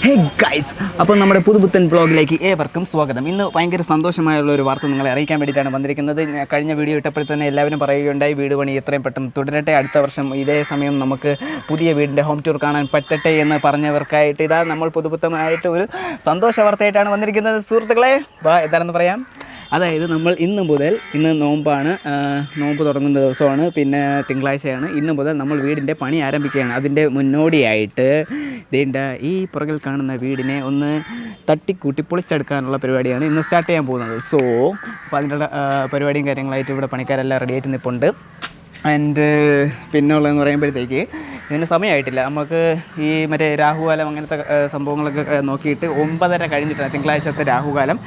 Hey guys, അപ്പോൾ നമ്മുടെ പുതുപുത്തൻ വ്ളോഗിലേക്ക് ഏവർക്കും സ്വാഗതം. ഇന്ന് ഭയങ്കര സന്തോഷമായുള്ള ഒരു വാർത്ത നിങ്ങളെ അറിയിക്കാൻ വേണ്ടിയിട്ടാണ് വന്നിരിക്കുന്നത്. കഴിഞ്ഞ വീഡിയോ ഇട്ടപ്പോൾ തന്നെ എല്ലാവരും പറയുകയുണ്ടായി വീട് പണി എത്രയും പെട്ടെന്ന് തുടരട്ടെ, അടുത്ത വർഷം ഇതേ സമയം നമുക്ക് പുതിയ വീടിൻ്റെ ഹോം ടൂർ കാണാൻ പറ്റട്ടെ എന്ന് പറഞ്ഞവർക്കായിട്ട് ഇതാ നമ്മൾ പുതുപുത്തമായിട്ട് ഒരു സന്തോഷ വാർത്തയായിട്ടാണ് വന്നിരിക്കുന്നത്. സുഹൃത്തുക്കളെ, എന്താണെന്ന് പറയാം. അതായത് നമ്മൾ ഇന്ന് നോമ്പാണ്, നോമ്പ് തുടങ്ങുന്ന ദിവസമാണ്, പിന്നെ തിങ്കളാഴ്ചയാണ്. ഇന്ന് മുതൽ നമ്മൾ വീടിൻ്റെ പണി ആരംഭിക്കുകയാണ്. അതിൻ്റെ മുന്നോടിയായിട്ട് ഈ പുറകിൽ കാണുന്ന വീടിനെ ഒന്ന് തട്ടിക്കൂട്ടി പൊളിച്ചെടുക്കാനുള്ള പരിപാടിയാണ് ഇന്ന് സ്റ്റാർട്ട് ചെയ്യാൻ പോകുന്നത്. അപ്പോൾ അതിൻ്റെ പരിപാടിയും കാര്യങ്ങളായിട്ട് ഇവിടെ പണിക്കാരെല്ലാം റെഡിയായിട്ട് നിൽപ്പുണ്ട്. ആൻഡ് പിന്നുള്ളതെന്ന് പറയുമ്പോഴത്തേക്ക് ഇതിന് സമയമായിട്ടില്ല. നമുക്ക് ഈ മറ്റേ രാഹുകാലം അങ്ങനത്തെ സംഭവങ്ങളൊക്കെ നോക്കിയിട്ട് 9:30 കഴിഞ്ഞിട്ടാണ് തിങ്കളാഴ്ചത്തെ രാഹുകാലം.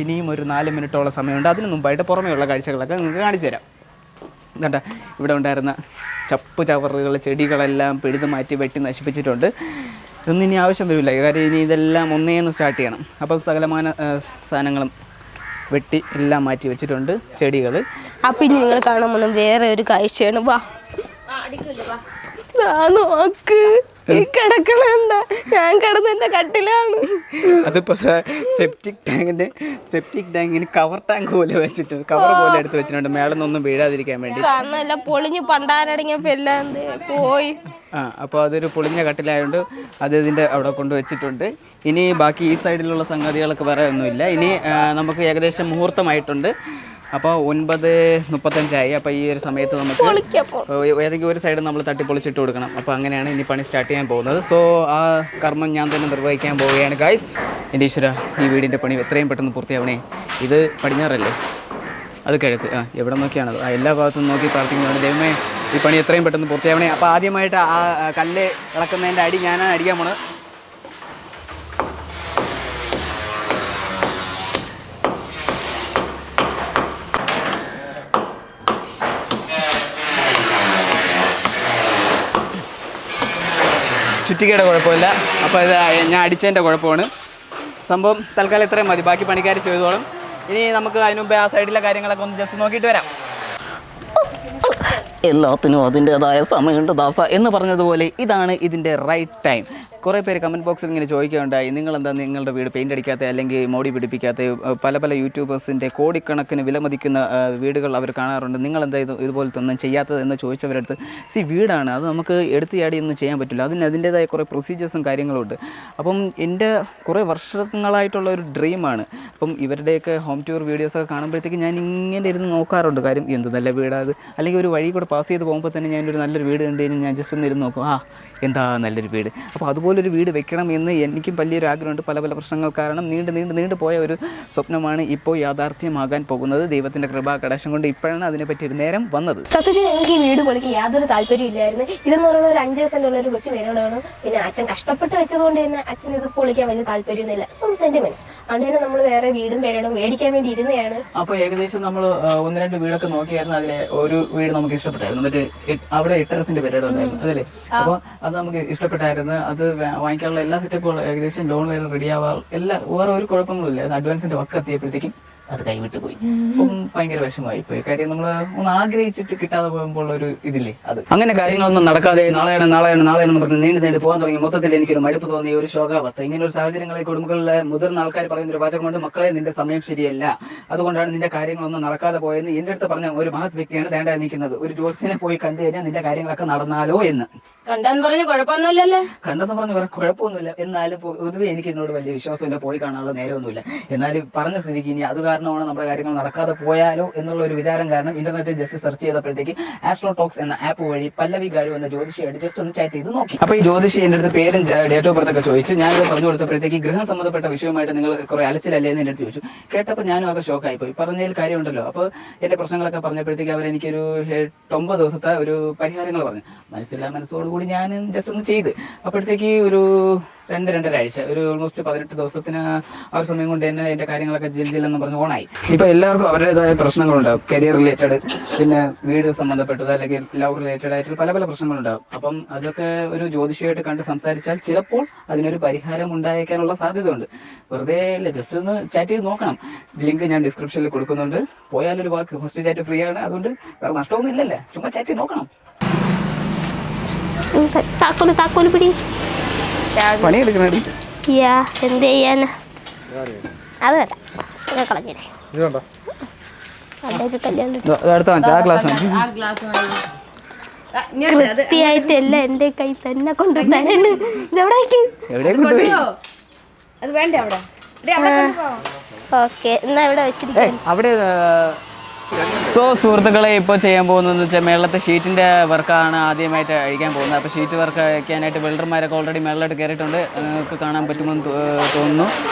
ഇനിയും ഒരു 4 മിനിറ്റോളം സമയമുണ്ട്. അതിന് മുമ്പായിട്ട് പുറമേയുള്ള കാഴ്ചകളൊക്കെ നിങ്ങൾക്ക് കാണിച്ചു തരാം. എന്താ, ഇവിടെ ഉണ്ടായിരുന്ന ചവറുകൾ, ചെടികളെല്ലാം പിഴുത് മാറ്റി വെട്ടി നശിപ്പിച്ചിട്ടുണ്ട്. ഇതൊന്നും ഇനി ആവശ്യം വരില്ല, കാര്യം ഇനി ഇതെല്ലാം ഒന്നേന്ന് സ്റ്റാർട്ട് ചെയ്യണം. അപ്പോൾ സകലമാന സാധനങ്ങളും വെട്ടി എല്ലാം മാറ്റി വെച്ചിട്ടുണ്ട്, ചെടികൾ. അപ്പം ഇനി നിങ്ങൾ കാണാൻ പോകുന്ന വേറെ ഒരു കാഴ്ചയാണ്. നോക്ക്, കിടക്കണണ്ട, ഞാൻ കിടന്നെന്റെ കട്ടിലാണ്. അതിപ്പോ സെപ്റ്റിക് ടാങ്കിന് കവർ ടാങ്ക് പോലെ വെച്ചിട്ടുണ്ട്, കവർ പോലെ എടുത്ത് വെച്ചിട്ടുണ്ട്, മേളൊന്നും വീഴാതിരിക്കാൻ വേണ്ടി. കാരണം എല്ലാം പൊളിഞ്ഞ് പണ്ടാരടങ്ങിയപ്പോ എല്ലാം പോയി. അപ്പോൾ അതൊരു പൊളിഞ്ഞ കട്ടിലായതുകൊണ്ട് അത് ഇതിൻ്റെ അവിടെ കൊണ്ട് വെച്ചിട്ടുണ്ട്. ഇനി ബാക്കി ഈ സൈഡിലുള്ള സംഗതികളൊക്കെ വേറെ ഒന്നുമില്ല. ഇനി നമുക്ക് ഏകദേശം മുഹൂർത്തമായിട്ടുണ്ട്. അപ്പോൾ 9:35 അപ്പോൾ ഈ ഒരു സമയത്ത് നമുക്ക് ഏതെങ്കിലും ഒരു സൈഡ് നമ്മൾ തട്ടിപ്പൊളിച്ചിട്ട് കൊടുക്കണം. അപ്പോൾ അങ്ങനെയാണ് ഇനി പണി സ്റ്റാർട്ട് ചെയ്യാൻ പോകുന്നത്. ആ കർമ്മം ഞാൻ തന്നെ നിർവഹിക്കാൻ പോവുകയാണ് ഗൈസ്. എൻ്റെ ഈശ്വര, ഈ വീടിൻ്റെ പണി എത്രയും പെട്ടെന്ന് പൂർത്തിയാവണേ. ഇത് പടിഞ്ഞാറല്ലേ, അത് കിഴക്ക്, എവിടെ നോക്കിയാണത്, എല്ലാ ഭാഗത്തും നോക്കി പ്രാർത്ഥിക്കുന്നതാണ്, ദൈവമേ ഈ പണി എത്രയും പെട്ടെന്ന് പൂർത്തിയാവണേ. അപ്പോൾ ആദ്യമായിട്ട് ആ കല്ല് ഇളക്കുന്നതിൻ്റെ അടി ഞാനാണ് അടിക്കാൻ പോണത്. ചുറ്റിക്കയുടെ കുഴപ്പമില്ല, അപ്പോൾ ഇത് ഞാൻ അടിച്ചതിൻ്റെ കുഴപ്പമാണ്. സംഭവം തൽക്കാലം ഇത്രയും മതി, ബാക്കി പണിക്കാർ ചെയ്തോളും. ഇനി നമുക്ക് അതിന് മുമ്പേ ആ സൈഡിലെ കാര്യങ്ങളൊക്കെ ഒന്ന് ജസ്റ്റ് നോക്കിയിട്ട് വരാം. എല്ലാത്തിനും അതിൻ്റേതായ സമയമുണ്ട് ദാസ എന്ന് പറഞ്ഞതുപോലെ ഇതാണ് ഇതിൻ്റെ റൈറ്റ് ടൈം. കുറേ പേര് കമൻറ്റ് ബോക്സിൽ ഇങ്ങനെ ചോദിക്കുകയുണ്ടായി, നിങ്ങളെന്താ നിങ്ങളുടെ വീട് പെയിൻ്റ് അടിക്കാത്ത അല്ലെങ്കിൽ മോടി പിടിപ്പിക്കാത്ത? പല യൂട്യൂബേഴ്സിൻ്റെ കോടിക്കണക്കിന് വിലമതിക്കുന്ന വീടുകൾ അവർ കാണാറുണ്ട്, നിങ്ങളെന്താ ഇതുപോലത്തെ ഒന്നും ചെയ്യാത്തത് എന്ന് ചോദിച്ചവരടുത്ത്, വീടാണ്, അത് നമുക്ക് എടുത്ത് ചാടിയൊന്നും ചെയ്യാൻ പറ്റില്ല, അതിൻ്റേതായ കുറേ പ്രൊസീജിയേഴ്സും കാര്യങ്ങളും ഉണ്ട്. അപ്പം എൻ്റെ കുറേ വർഷങ്ങളായിട്ടുള്ള ഒരു ഡ്രീമാണ്. അപ്പം ഇവരുടെയൊക്കെ ഹോം ടൂർ വീഡിയോസൊക്കെ കാണുമ്പോഴത്തേക്ക് ഞാൻ ഇങ്ങനെ ഇരുന്ന് നോക്കാറുണ്ട്, കാര്യം എന്ത് നല്ല വീടാത്, അല്ലെങ്കിൽ ഒരു വഴി കൂടെ പാസ് ചെയ്ത് പോകുമ്പോൾ തന്നെ ഞാനൊരു നല്ലൊരു വീട് കണ്ടു കഴിഞ്ഞാൽ ഞാൻ ജസ്റ്റ് ഒന്ന് ഇരുന്ന് നോക്കും, എന്താ നല്ലൊരു വീട്. അപ്പോൾ അതുപോലൊരു വീട് വെക്കണം എന്ന് എനിക്കും വലിയൊരു ആഗ്രഹമുണ്ട്. പല പ്രശ്നങ്ങൾ കാരണം നീണ്ടു പോയ ഒരു സ്വപ്നമാണ് ഇപ്പോൾ യാഥാർത്ഥ്യമാകാൻ പോകുന്നത്. ദൈവത്തിൻ്റെ കൃപാ കടാക്ഷം കൊണ്ട് ഇപ്പോഴാണ് അതിനെപ്പറ്റി ഒരു നേരം വന്നത്. സത്യത്തിൽ ഞങ്ങൾക്ക് ഈ വീട് പൊളിക്ക് യാതൊരു താല്പര്യം ഇല്ലായിരുന്നു. ഇതെന്ന് പറയുന്ന ഒരു 5 സെന്റുള്ള ഒരു കൊച്ചു പേരോടാണ്. പിന്നെ അച്ഛൻ കഷ്ടപ്പെട്ട് വെച്ചതുകൊണ്ട് തന്നെ അച്ഛൻ ഇത് പൊളിക്കാൻ വലിയ താല്പര്യമൊന്നുമില്ല, സം സെന്റിമെന്റ്സ്. അതുകൊണ്ട് തന്നെ നമ്മൾ വേറെ വീടും പേരോടും മേടിക്കാൻ വേണ്ടി ഇരുന്നതാണ്. അപ്പോൾ ഏകദേശം നമ്മൾ 1-2 വീടൊക്കെ നോക്കിയായിരുന്നു. അതിലെ ഒരു വീട് നമുക്ക് ഇഷ്ടപ്പെട്ടായിരുന്നു, മറ്റേ അവിടെ 8 ടെറസിന്റെ പേരോട് ഉണ്ടായിരുന്നു അതല്ലേ. അപ്പോൾ അത് നമുക്ക് ഇഷ്ടപ്പെട്ടായിരുന്നു. അത് വാങ്ങിക്കാനുള്ള എല്ലാ സെറ്റപ്പുകളും ഏകദേശം ലോൺ വരെ റെഡി ആവാറ് വേറെ ഒരു കുഴപ്പങ്ങളില്ല. അഡ്വാൻസിന്റെ വക്ക് എത്തിയപ്പോഴത്തേക്കും അത് കൈവിട്ട് പോയി. അപ്പം ഭയങ്കര വിഷമമായി പോയി, കാര്യം നമ്മൾ ഒന്ന് ആഗ്രഹിച്ചിട്ട് കിട്ടാതെ പോകുമ്പോൾ ഒരു ഇതില്ലേ അത്. അങ്ങനെ കാര്യങ്ങളൊന്നും നടക്കാതെ നാളെയാണെന്ന് പറഞ്ഞ് നീണ്ടു പോകാൻ തുടങ്ങി. മൊത്തത്തിൽ എനിക്കൊരു മടുപ്പ് തോന്നിയ ഒരു ശോകാവസ്ഥ. ഇങ്ങനെ ഒരു സാഹചര്യങ്ങളിൽ കുടുംബങ്ങളിലെ മുതിർന്ന ആൾക്കാർ പറയുന്ന ഒരു വാചകം കൊണ്ട്, മക്കളെ നിന്റെ സമയം ശരിയല്ല, അതുകൊണ്ടാണ് നിന്റെ കാര്യങ്ങളൊന്നും നടക്കാതെ പോയെന്ന് എൻ്റെ അടുത്ത് പറഞ്ഞ ഒരു മഹത് വ്യക്തിയാണ് ദേണ്ട നിൽക്കുന്നത്. ഒരു ജ്യോത്സ്യനെ പോയി കണ്ടു കഴിഞ്ഞാൽ നിന്റെ കാര്യങ്ങളൊക്കെ നടന്നാലോ എന്ന്. കണ്ടെന്ന് പറഞ്ഞ കുഴപ്പമൊന്നുമില്ലല്ലേ? കണ്ടെന്ന് പറഞ്ഞ് കുഴപ്പമൊന്നുമില്ല, എന്നാലും പൊതുവെ എനിക്ക് എന്നോട് വലിയ വിശ്വാസമില്ല, പോയി കാണാനുള്ള നേരമൊന്നുമില്ല. എന്നാലും പറഞ്ഞ സ്ഥിതിക്ക് ഇനി അത് കാരണമാണ് നമ്മുടെ കാര്യങ്ങൾ നടക്കാതെ പോയാലോ എന്നുള്ള ഒരു വിചാരം കാരണം ഇന്റർനെറ്റിൽ ജസ്റ്റ് സെർച്ച് ചെയ്തപ്പോഴത്തേക്ക് ആസ്ട്രോടോക്സ് എന്ന ആപ്പ് വഴി പല്ലവി ഗാരു എന്ന ജ്യോതിഷിയായിട്ട് ജസ്റ്റ് ഒന്ന് ചാറ്റ് ചെയ്ത് നോക്കി. അപ്പോൾ ഈ ജ്യോതിഷി എൻ്റെ അടുത്ത് പേരും ഡേറ്റ് ഓഫ് ബർത്ത് ഒക്കെ ചോദിച്ചു. ഞാനത് പറഞ്ഞു കൊടുത്തപ്പോഴത്തേക്ക് ഗൃഹം സംബന്ധപ്പെട്ട വിഷയമായിട്ട് നിങ്ങൾ കുറെ അലച്ചിലല്ലേ എന്ന് എൻ്റെ അടുത്ത് ചോദിച്ചു. കേട്ടപ്പോൾ ഞാനും ആകെ ഷോക്കായി പോയി. പറഞ്ഞതിൽ കാര്യമുണ്ടല്ലോ. അപ്പോൾ എൻ്റെ പ്രശ്നങ്ങളൊക്കെ പറഞ്ഞപ്പോഴത്തേക്ക് അവരെനിക്കൊരു 8-9 ദിവസത്തെ ഒരു പരിഹാരങ്ങൾ പറഞ്ഞു. മനസ്സോടുകൂടി ഞാൻ ജസ്റ്റ് ഒന്ന് ചെയ്ത് അപ്പോഴത്തേക്ക് ഒരു 2-2.5 ആഴ്ച, ഒരു ഓൾമോസ്റ്റ് 18 ദിവസത്തിന് ആ ഒരു സമയം കൊണ്ട് തന്നെ എൻ്റെ കാര്യങ്ങളൊക്കെ ജില്ലെന്ന് പറഞ്ഞ് ഓണായി. ഇപ്പൊ എല്ലാവർക്കും അവരുടേതായ പ്രശ്നങ്ങളുണ്ടാവും, കരിയർ റിലേറ്റഡ്, പിന്നെ വീട് സംബന്ധപ്പെട്ടത് അല്ലെങ്കിൽ ലവ് റിലേറ്റഡ് ആയിട്ട് പല പ്രശ്നങ്ങളുണ്ടാവും. അപ്പം അതൊക്കെ ഒരു ജ്യോതിഷിയായിട്ട് കണ്ട് സംസാരിച്ചാൽ ചിലപ്പോൾ അതിനൊരു പരിഹാരം ഉണ്ടായേക്കാനുള്ള സാധ്യത ഉണ്ട്. വെറുതെ ജസ്റ്റ് ഒന്ന് ചാറ്റ് ചെയ്ത് നോക്കണം. ലിങ്ക് ഞാൻ ഡിസ്ക്രിപ്ഷനിൽ കൊടുക്കുന്നുണ്ട്. പോയാലൊരു വാക്ക്, ഹോസ്റ്റ് ചാറ്റ് ഫ്രീ ആണ്, അതുകൊണ്ട് വേറെ നഷ്ടമൊന്നും ഇല്ലല്ലേ, ചുമ്മാ ചാറ്റ് ചെയ്ത് നോക്കണം. താക്കോല് പിടി. പണിയെടുക്കണേ. എന്ത് ചെയ്യാനാ? അത് വേണ്ട, കളഞ്ഞേ. കൃത്യമായിട്ടല്ല എന്റെ കൈ തന്നെ കൊണ്ടുവന്നു. ഓക്കെ, എന്നാ ഇവിടെ വെച്ചിരിക്കും. അവിടെ സോ സുഹൃത്തുക്കളെ ഇപ്പോൾ ചെയ്യാൻ പോകുന്നതെന്ന് വെച്ചാൽ മേളത്തെ ഷീറ്റിൻ്റെ വർക്കാണ് ആദ്യമായിട്ട് അഴിക്കാൻ പോകുന്നത്. അപ്പോൾ ഷീറ്റ് വർക്ക് അഴിക്കാനായിട്ട് വെൽഡർമാരൊക്കെ ഓൾറെഡി മേളിലോട്ട് കയറിയിട്ടുണ്ട്. നിങ്ങൾക്ക് കാണാൻ പറ്റുമെന്ന് തോന്നുന്നു.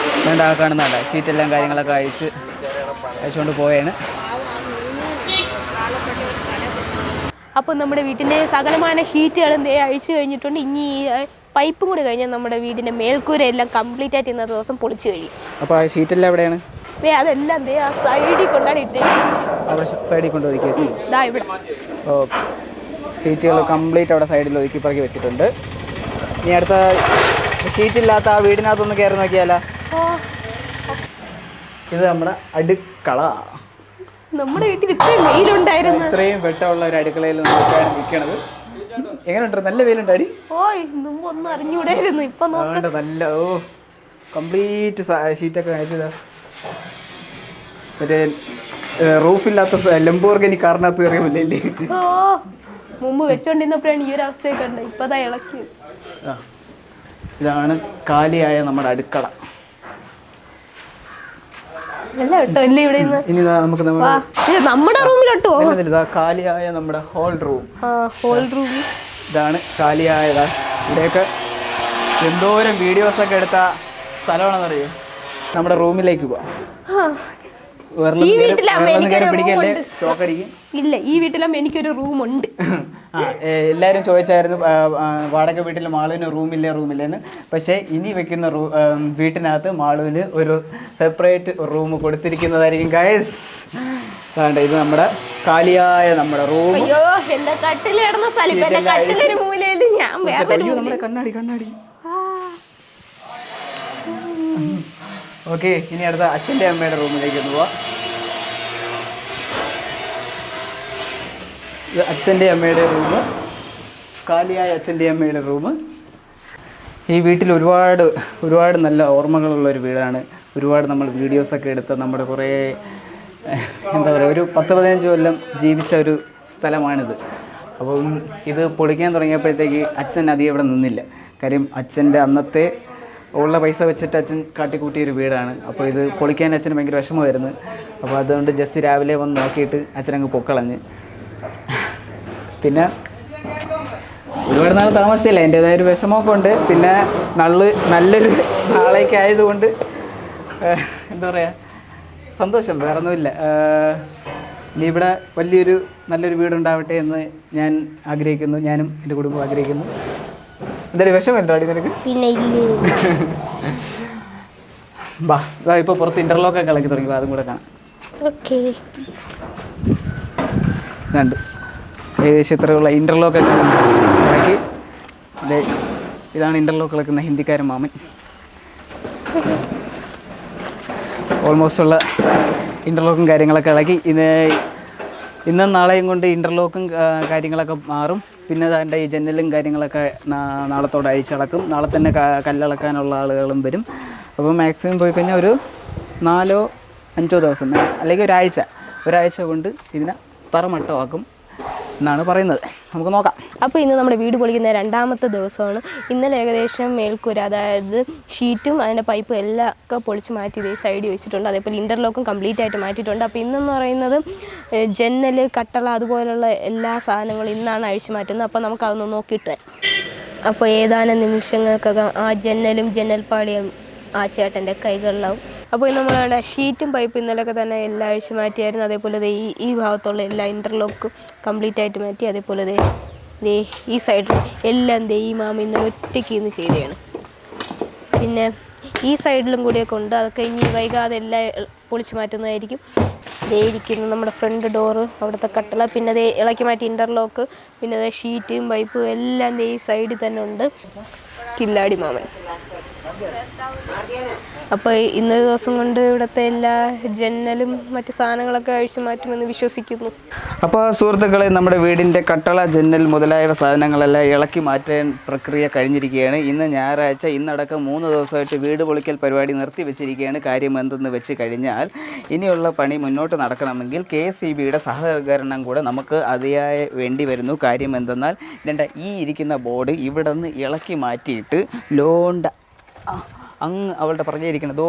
വേണ്ട, ആ കാണുന്നതല്ല, ഷീറ്റെല്ലാം കാര്യങ്ങളൊക്കെ അഴിച്ചുകൊണ്ട് പോയാണ്. അപ്പോൾ നമ്മുടെ വീട്ടിൻ്റെ സകലമായ ഷീറ്റുകളും അഴിച്ചു കഴിഞ്ഞിട്ടുണ്ട്. ഇനി പൈപ്പും കൂടി കഴിഞ്ഞാൽ നമ്മുടെ വീടിൻ്റെ മേൽക്കൂര എല്ലാം കംപ്ലീറ്റ് ആയിട്ട് ഇന്നത്തെ ദിവസം പൊളിച്ചു കഴിയും. അപ്പോൾ ആ ഷീറ്റെല്ലാം എവിടെയാണ്? അതെല്ലാം ആ സൈഡിൽ കൊണ്ടാണ് ഇട്ടേ. അവിടെ സൈഡിൽ കൊണ്ട് ഒതുക്കി വെച്ചു. ഇവിടെ ഓക്കെ, ഷീറ്റുകൾ കംപ്ലീറ്റ് അവിടെ സൈഡിൽ ഒതുക്കി പറക്കി വെച്ചിട്ടുണ്ട്. ഇനി അടുത്ത ഷീറ്റില്ലാത്ത ആ വീടിനകത്തൊന്ന് കയറി നോക്കിയാലോ? ഇത് നമ്മുടെ അടുക്കള. നമ്മുടെ വീട്ടിൽ ഇത്രയും വെയിലുണ്ടായിരുന്നു. ഇത്രയും വെട്ടമുള്ള ഒരു അടുക്കളയിൽ നോക്കിയാണ് നിൽക്കണത്. എങ്ങനെയുണ്ട്? നല്ല വെയിലുണ്ടാടി. മുമ്പ് ഒന്നും അറിഞ്ഞൂടായിരുന്നു. ഇപ്പൊ നല്ല കംപ്ലീറ്റ് ഷീറ്റൊക്കെ അയച്ചതാ. മറ്റേ റൂഫില്ലാത്ത ലംബോർഗനി കാറിനകത്ത് കയറിയല്ലേ? മുമ്പ് വെച്ചോണ്ടിരുന്നപ്പോഴാണ് ഈ ഒരു അവസ്ഥയൊക്കെ ഉണ്ട്. ഇപ്പതാ ഇളക്കി. ഇതാണ് കാലിയായ നമ്മുടെ അടുക്കള. ഇനി നമുക്ക് നമ്മുടെ റൂമിലോട്ടോ കാലിയായ നമ്മുടെ ഹോൾ റൂം. ഇതാണ് കാലിയായതാ. ഇവിടെയൊക്കെ എന്തോരം വീഡിയോസൊക്കെ എടുത്ത സ്ഥലമാണെന്നറിയോ? നമ്മുടെ റൂമിലേക്ക് പോവാം. ഇല്ല, ഈ വീട്ടിലാകുമ്പോ എനിക്കൊരു റൂമുണ്ട്. എല്ലാവരും ചോദിച്ചായിരുന്നു വാടക വീട്ടിൽ മാളുവിന് റൂമില്ലെന്ന്. പക്ഷേ ഇനി വെക്കുന്ന വീട്ടിനകത്ത് മാളുവിന് ഒരു സെപ്പറേറ്റ് റൂം കൊടുത്തിരിക്കുന്നതായിരിക്കും ഗൈസ്. അതാണ്ട് ഇത് നമ്മുടെ കാലിയായ നമ്മുടെ റൂം. നമ്മുടെ കണ്ണാടി. ഓക്കെ, ഇനി അടുത്ത അച്ഛൻ്റെ അമ്മയുടെ റൂമിലേക്ക് ഒന്ന് പോവാം. ഇത് അച്ഛൻ്റെ അമ്മയുടെ റൂം, കാലിയായ അച്ഛൻ്റെ അമ്മയുടെ റൂം. ഈ വീട്ടിൽ ഒരുപാട് നല്ല ഓർമ്മകളുള്ളൊരു വീടാണ്. ഒരുപാട് നമ്മൾ വീഡിയോസൊക്കെ എടുത്ത് നമ്മുടെ കുറേ എന്താ പറയുക, ഒരു 10-15 കൊല്ലം ജീവിച്ച ഒരു സ്ഥലമാണിത്. അപ്പം ഇത് പൊളിക്കാൻ തുടങ്ങിയപ്പോഴത്തേക്ക് അച്ഛൻ അധികം ഇവിടെ നിന്നില്ല. കാര്യം അച്ഛൻ്റെ അന്നത്തെ ഉള്ള പൈസ വെച്ചിട്ട് അച്ഛൻ കാട്ടിക്കൂട്ടിയൊരു വീടാണ്. അപ്പോൾ ഇത് പൊളിക്കാൻ അച്ഛന് ഭയങ്കര വിഷമമായിരുന്നു. അപ്പോൾ അതുകൊണ്ട് ജസ്റ്റ് രാവിലെ വന്ന് നോക്കിയിട്ട് അച്ഛനങ്ങ് പൊക്കളഞ്ഞ്. പിന്നെ ഒരുപാട് നാൾ താമസിച്ചില്ല, എൻ്റേതായൊരു വിഷമമൊക്കെ ഉണ്ട്. പിന്നെ നല്ലൊരു നാളേക്ക് ആയതുകൊണ്ട് എന്താ പറയുക, സന്തോഷം, വേറൊന്നുമില്ല. ഇനി ഇവിടെ നല്ലൊരു വീടുണ്ടാവട്ടെ എന്ന് ഞാൻ ആഗ്രഹിക്കുന്നു. ഞാനും എൻ്റെ കുടുംബം ആഗ്രഹിക്കുന്നു. എന്തായാലും വിഷമല്ലോ അടി നിനക്ക്? ബാ, ഇപ്പോൾ പുറത്ത് ഇൻ്റർലോക്കൊക്കെ ഇളക്കി തുടങ്ങി. അതും കൂടെ കാണാം. ഇതുണ്ട് ഏകദേശം ഇത്രയുള്ള ഇൻ്റർലോക്കൊക്കെ ഇളക്കി. ഇതാണ് ഇൻ്റർലോക്ക് ഇളക്കുന്ന ഹിന്ദിക്കാരൻ മാമൻ. ഓൾമോസ്റ്റ് ഉള്ള ഇൻ്റർലോക്കും കാര്യങ്ങളൊക്കെ ഇളക്കി. ഇന്നും നാളെയും കൊണ്ട് ഇൻ്റർലോക്കും കാര്യങ്ങളൊക്കെ മാറും. പിന്നെ അതിൻ്റെ ഈ ജനലും കാര്യങ്ങളൊക്കെ നാളത്തോടെ അഴിച്ചിളക്കും. നാളെ തന്നെ കല്ലിളക്കാനുള്ള ആളുകളും വരും. അപ്പോൾ മാക്സിമം പോയി കഴിഞ്ഞാൽ ഒരു 4-5 ദിവസം, അല്ലെങ്കിൽ ഒരാഴ്ച കൊണ്ട് ഇതിനെ തറമട്ടമാക്കും എന്നാണ് പറയുന്നത്. നമുക്ക് നോക്കാം. അപ്പോൾ ഇന്ന് നമ്മുടെ വീട് പൊളിക്കുന്ന 2ാമത്തെ ദിവസമാണ്. ഇന്നലെ ഏകദേശം മേൽക്കൂര, അതായത് ഷീറ്റും അതിൻ്റെ പൈപ്പും എല്ലാം ഒക്കെ പൊളിച്ച് മാറ്റി ഇതേ സൈഡിൽ വെച്ചിട്ടുണ്ട്. അതേപോലെ ഇൻ്റർലോക്കും കംപ്ലീറ്റ് ആയിട്ട് മാറ്റിയിട്ടുണ്ട്. അപ്പോൾ ഇന്നെന്ന് പറയുന്നത് ജനൽ, കട്ടള, അതുപോലുള്ള എല്ലാ സാധനങ്ങളും ഇന്നാണ് അഴിച്ചു മാറ്റുന്നത്. അപ്പോൾ നമുക്കതൊന്ന് നോക്കിയിട്ട് അപ്പോൾ ഏതാനും നിമിഷങ്ങൾക്കകം ആ ജനൽപ്പാളിയും ആ ചേട്ടൻ്റെ കൈകളിലാവും. അപ്പോൾ ഇന്ന് നമ്മളുടെ ഷീറ്റും പൈപ്പും ഇന്നലെയൊക്കെ തന്നെ എല്ലാം അഴിച്ചു മാറ്റിയായിരുന്നു. അതേപോലെ ഈ ഭാഗത്തുള്ള എല്ലാ ഇൻ്റർലോക്കും കംപ്ലീറ്റ് ആയിട്ട് മാറ്റി. അതേപോലെ ഈ സൈഡിൽ എല്ലാം ഈ മാമ ഇന്നലെ ഒറ്റയ്ക്ക് ഇന്ന് ചെയ്തതാണ്. പിന്നെ ഈ സൈഡിലും കൂടിയൊക്കെ ഉണ്ട്. അതൊക്കെ ഇനി വൈകാതെ എല്ലാം പൊളിച്ച് മാറ്റുന്നതായിരിക്കും. ഇരിക്കുന്നു നമ്മുടെ ഫ്രണ്ട് ഡോറ്, അവിടുത്തെ കട്ടള, പിന്നെ ഇളക്കി മാറ്റി ഇൻ്റർലോക്ക്, പിന്നെ ഷീറ്റും പൈപ്പും എല്ലാം ഈ സൈഡിൽ തന്നെ ഉണ്ട്. കില്ലാടി മാമൻ. അപ്പോൾ ഇന്നൊരു ദിവസം കൊണ്ട് ഇവിടുത്തെ എല്ലാ ജനലും മറ്റു സാധനങ്ങളൊക്കെ അഴിച്ചു മാറ്റുമെന്ന് വിശ്വസിക്കുന്നു. അപ്പോൾ സുഹൃത്തുക്കളെ, നമ്മുടെ വീടിൻ്റെ കട്ടള, ജന്നൽ മുതലായ സാധനങ്ങളെല്ലാം ഇളക്കി മാറ്റാൻ പ്രക്രിയ കഴിഞ്ഞിരിക്കുകയാണ്. ഇന്ന് ഞായറാഴ്ച, ഇന്നടക്കം 3 ദിവസമായിട്ട് വീട് പൊളിക്കൽ പരിപാടി നിർത്തി വെച്ചിരിക്കുകയാണ്. കാര്യം എന്തെന്ന് വെച്ച് കഴിഞ്ഞാൽ, ഇനിയുള്ള പണി മുന്നോട്ട് നടക്കണമെങ്കിൽ KSEBയുടെ സഹകരണം കൂടെ നമുക്ക് അതിയായ വേണ്ടി വരുന്നു. കാര്യം എന്തെന്നാൽ, ഇതേണ്ട ഈ ഇരിക്കുന്ന ബോർഡ് ഇവിടെ നിന്ന് ഇളക്കി മാറ്റിയിട്ട് ലോണ്ട അങ്ങ് അവളുടെ പറഞ്ഞിരിക്കുന്നതോ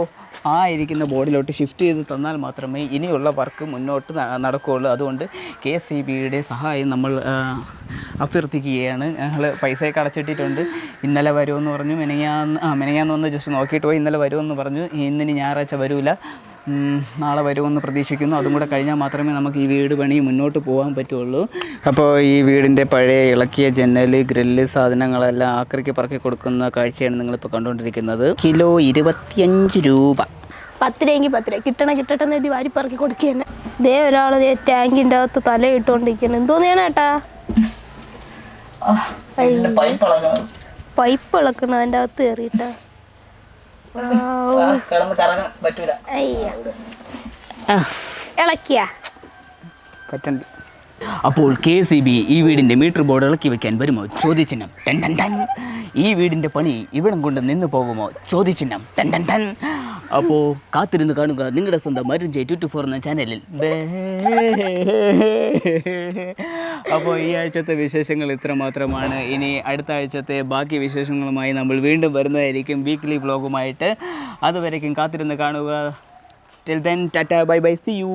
ആ ഇരിക്കുന്ന ബോർഡിലോട്ട് ഷിഫ്റ്റ് ചെയ്ത് തന്നാൽ മാത്രമേ ഇനിയുള്ള വർക്ക് മുന്നോട്ട് നടക്കുകയുള്ളൂ. അതുകൊണ്ട് KSEBയുടെ സഹായം നമ്മൾ അഭ്യർത്ഥിക്കുകയാണ്. ഞങ്ങൾ പൈസയൊക്കെ അടച്ചിട്ടിട്ടുണ്ട്. ഇന്നലെ വരുമെന്ന് പറഞ്ഞു, മെനങ്ങാന്ന് വന്ന് ജസ്റ്റ് നോക്കിയിട്ട് പോയി. ഇന്നലെ വരുമെന്ന് പറഞ്ഞു. ഇന്നിനി ഞായറാഴ്ച വരില്ല, നാളെ വരുമെന്ന് പ്രതീക്ഷിക്കുന്നു. അതും കൂടെ കഴിഞ്ഞാൽ മാത്രമേ നമുക്ക് ഈ വീട് പണി മുന്നോട്ട് പോകാൻ പറ്റുള്ളൂ. അപ്പോൾ ഈ വീടിൻ്റെ പഴയ ഇളക്കിയ ജനൽ, ഗ്രില്ല് സാധനങ്ങളെല്ലാം ആക്രിക്ക് പറക്കി കൊടുക്കുന്ന കാഴ്ചയാണ് നിങ്ങളിപ്പോൾ കണ്ടുകൊണ്ടിരിക്കുന്നത്. കിലോ 25 രൂപ. 10 രൂപയെങ്കിൽ 10 രൂപ കിട്ടട്ടെന്ന് എഴുതി വാരി പറക്കി കൊടുക്കുക തന്നെ. ദേ ഒരാൾ ടാങ്കിൻ്റെ അകത്ത് തല ഇട്ടുകൊണ്ടിരിക്കണം. എന്തോന്നിയാണ് ഏട്ടാ? പൈപ്പ് ഇളക്കണം അതിൻ്റെ അകത്ത് കയറിയിട്ടാ. ഇളക്കിയ പറ്റണ്ട. അപ്പോൾ KSEB ഈ വീടിൻ്റെ മീറ്റർ ബോർഡ് ഇളക്കി വെക്കാൻ വരുമോ? ചോദ്യചിഹ്നം. ടൻ ടൻ ടൻ. ഈ വീടിൻ്റെ പണി ഇവിടം കൊണ്ട് നിന്ന് പോകുമോ? ചോദ്യചിഹ്നം. ടൻ ടൻ ടൻ. അപ്പോൾ കാത്തിരുന്ന് കാണുക നിങ്ങളുടെ സ്വന്തം മരുഞ്ചേ 224 എന്ന ചാനലിൽ. അപ്പോൾ ഈ ആഴ്ചത്തെ വിശേഷങ്ങൾ ഇത്ര മാത്രമാണ്. ഇനി അടുത്ത ആഴ്ചത്തെ ബാക്കി വിശേഷങ്ങളുമായി നമ്മൾ വീണ്ടും വരുന്നതായിരിക്കും, വീക്ക്ലി വ്ളോഗുമായിട്ട്. അതുവരേക്കും കാത്തിരുന്ന് കാണുക. Till then tata, bye bye, see U.